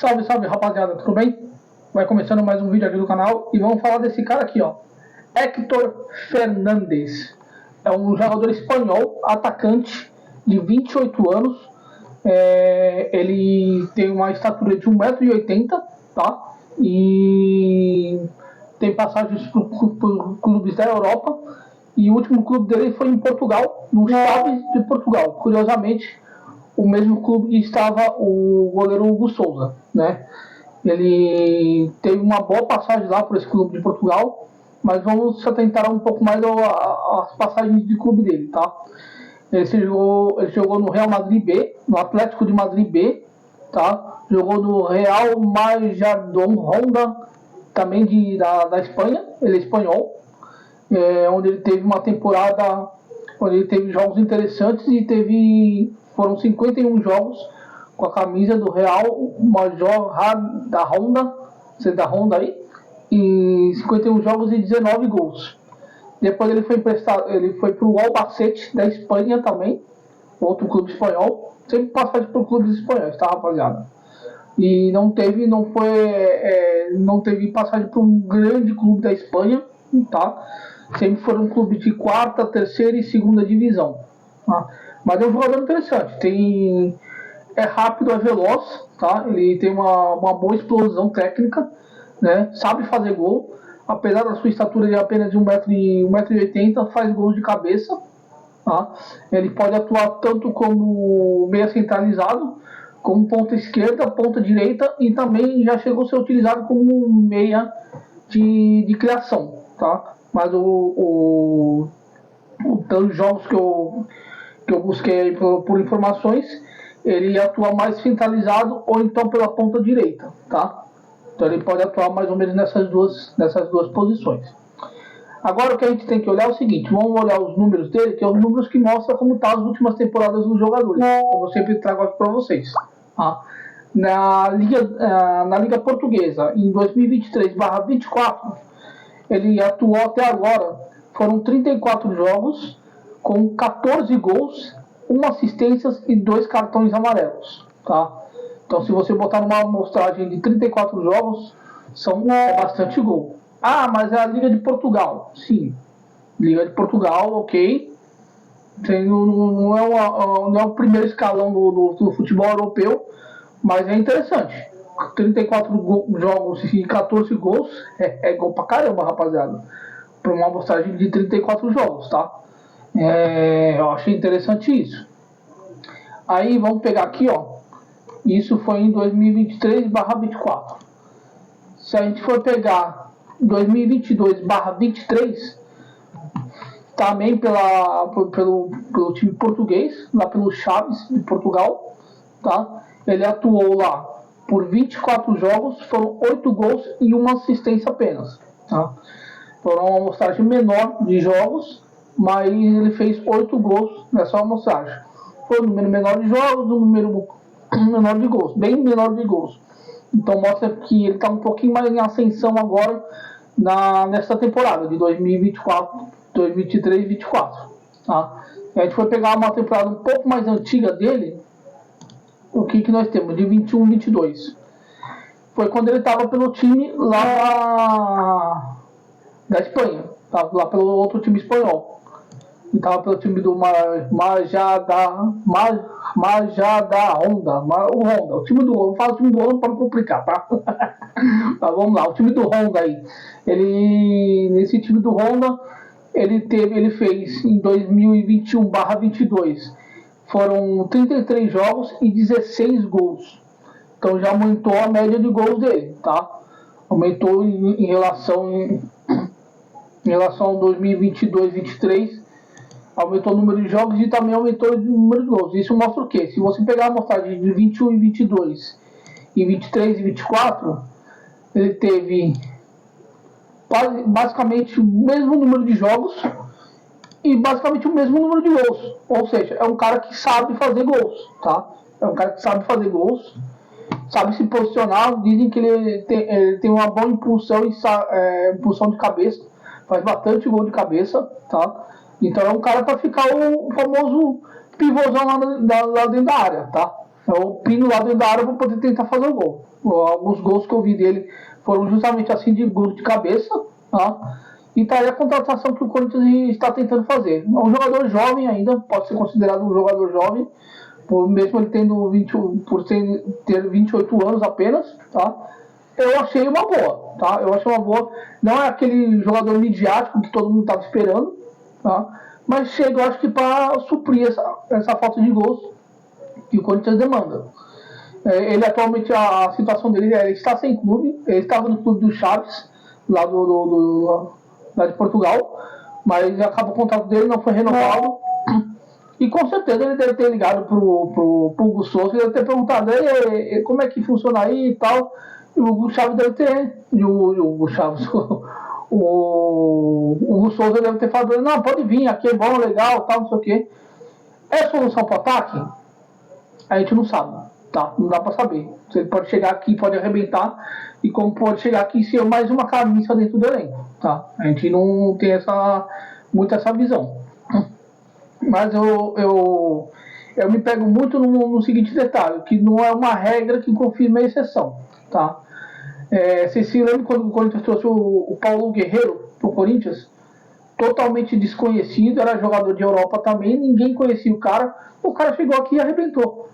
Salve, salve, rapaziada, tudo bem? Vai começando mais um vídeo aqui do canal e vamos falar desse cara aqui, ó. Héctor Fernandes. É um jogador espanhol, atacante de 28 anos. Ele tem uma estatura de 1,80 m, tá? E tem passagens por clubes da Europa. E o último clube dele foi em Portugal, no Chaves de Portugal. Curiosamente, o mesmo clube que estava o goleiro Hugo Souza, né? Ele teve uma boa passagem lá por esse clube de Portugal, mas vamos se atentar um pouco mais às passagens de clube dele, tá? Ele jogou no Real Madrid B, no Atlético de Madrid B, tá? Jogou no Real Majadahonda Honda, também da Espanha, ele é espanhol, onde ele teve uma temporada, onde ele teve jogos interessantes e foram 51 jogos com a camisa do Real Majadahonda, você da Honda aí, e 51 jogos e 19 gols. Depois ele foi emprestado, ele foi para o Albacete da Espanha também, outro clube espanhol, sempre passagem por clubes espanhóis, tá, rapaziada? E não teve passagem por um grande clube da Espanha, tá? Sempre foram clubes de quarta, terceira e segunda divisão, tá? Mas é um jogador interessante, é rápido, é veloz, tá? Ele tem uma boa explosão técnica, né? Sabe fazer gol, apesar da sua estatura de apenas de 1,80 m, faz gols de cabeça, tá? Ele pode atuar tanto como meia centralizado, como ponta esquerda, ponta direita, e também já chegou a ser utilizado como meia de criação, tá? Mas pelos jogos que eu busquei por informações, ele atua mais centralizado ou então pela ponta direita, tá? Então ele pode atuar mais ou menos nessas duas posições. Agora o que a gente tem que olhar é o seguinte, vamos olhar os números dele, que é os números que mostram como estão as últimas temporadas dos jogadores, como eu sempre trago aqui para vocês, tá? Na Liga Portuguesa, em 2023/24, ele atuou até agora, foram 34 jogos, com 14 gols, 1 assistência e 2 cartões amarelos, tá? Então se você botar numa amostragem de 34 jogos, é bastante gol. Ah, mas é a Liga de Portugal. Sim, Liga de Portugal, ok. Não é o primeiro escalão do futebol europeu, mas é interessante. 34 jogos e 14 gols é gol pra caramba, rapaziada. Para uma amostragem de 34 jogos, tá? Eu achei interessante isso. Aí vamos pegar aqui, ó. Isso foi em 2023/24. Se a gente for pegar 2022/23, também pelo time português, lá pelo Chaves de Portugal, tá? Ele atuou lá por 24 jogos, foram 8 gols e 1 assistência apenas, tá? Foram uma amostragem menor de jogos, mas ele fez 8 gols nessa amostragem. Foi um número menor de jogos, um número menor de gols, bem menor de gols. Então mostra que ele está um pouquinho mais em ascensão agora nessa temporada de 2023/24, tá? A gente foi pegar uma temporada um pouco mais antiga dele. O que nós temos? De 21/22. Foi quando ele estava pelo time lá da Espanha, estava lá pelo outro time espanhol. Ele estava pelo time do Majadahonda, o Honda, o time do Honda, fala o time do Honda para não complicar, tá? Mas vamos lá, o time do Honda aí. Nesse time do Honda, ele fez em 2021/22, foram 33 jogos e 16 gols. Então já aumentou a média de gols dele, tá? Aumentou em relação ao 2022/23, aumentou o número de jogos e também aumentou o número de gols. Isso mostra o quê? Se você pegar a amostragem de 21 e 22 e 23 e 24, ele teve basicamente o mesmo número de jogos e basicamente o mesmo número de gols. Ou seja, é um cara que sabe fazer gols, tá? É um cara que sabe fazer gols, sabe se posicionar. Dizem que ele tem uma boa impulsão de cabeça, faz bastante gol de cabeça, tá? Então é um cara para ficar o famoso pivôzão lá dentro da área, tá? Eu pino lá dentro da área para poder tentar fazer o gol. Alguns gols que eu vi dele foram justamente assim de gol de cabeça, tá? E tá aí a contratação que o Corinthians está tentando fazer. É um jogador jovem ainda, pode ser considerado um jogador jovem, mesmo ele tendo ter 28 anos apenas, tá? Eu achei uma boa, tá? Eu achei uma boa. Não é aquele jogador midiático que todo mundo estava esperando, tá? Mas chega, eu acho que para suprir essa falta de gols que o Corinthians demanda. Ele atualmente, a situação dele é ele está sem clube, ele estava no clube do Chaves, lá, lá de Portugal, mas acabou o contrato dele, não foi renovado. E com certeza ele deve ter ligado pro Hugo Souza e deve ter perguntado como é que funciona aí e tal. E o Hugo Chaves deve ter. E o Hugo Chaves. O Hugo Souza deve ter falado, não, pode vir, aqui é bom, legal, tal, não sei o quê. É solução para ataque? A gente não sabe, tá? Não dá para saber. Você pode chegar aqui, pode arrebentar, e como pode chegar aqui e ser mais uma camisa dentro do elenco, tá? A gente não tem muito essa visão. Mas eu me pego muito no seguinte detalhe, que não é uma regra que confirma a exceção, tá? Vocês se lembram quando o Corinthians trouxe o Paulo Guerreiro pro Corinthians? Totalmente desconhecido, era jogador de Europa também, ninguém conhecia o cara chegou aqui e arrebentou.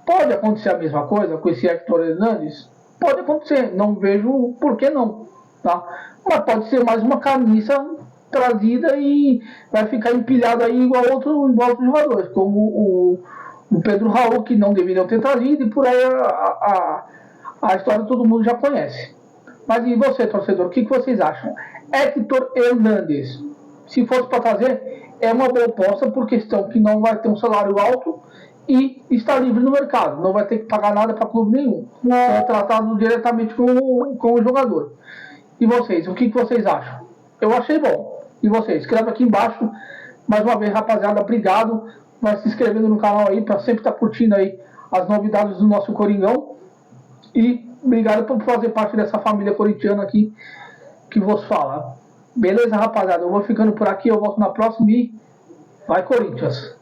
Pode acontecer a mesma coisa com esse Hector Hernandes? Pode acontecer, não vejo por que não, tá? Mas pode ser mais uma camisa trazida e vai ficar empilhado aí igual outros jogadores, como o Pedro Raul, que não deveriam ter trazido, e por aí a história todo mundo já conhece. Mas e você, torcedor, o que vocês acham? Hector Hernandes, se fosse para trazer, é uma boa aposta por questão que não vai ter um salário alto e está livre no mercado, não vai ter que pagar nada para clube nenhum, é tratado diretamente com o jogador. E vocês, o que vocês acham? Eu achei bom. E vocês, escreve aqui embaixo. Mais uma vez, rapaziada, obrigado. Vai se inscrevendo no canal aí para sempre estar curtindo aí as novidades do nosso Coringão. E obrigado por fazer parte dessa família corintiana aqui que vos fala. Beleza, rapaziada? Eu vou ficando por aqui, eu volto na próxima e vai Corinthians!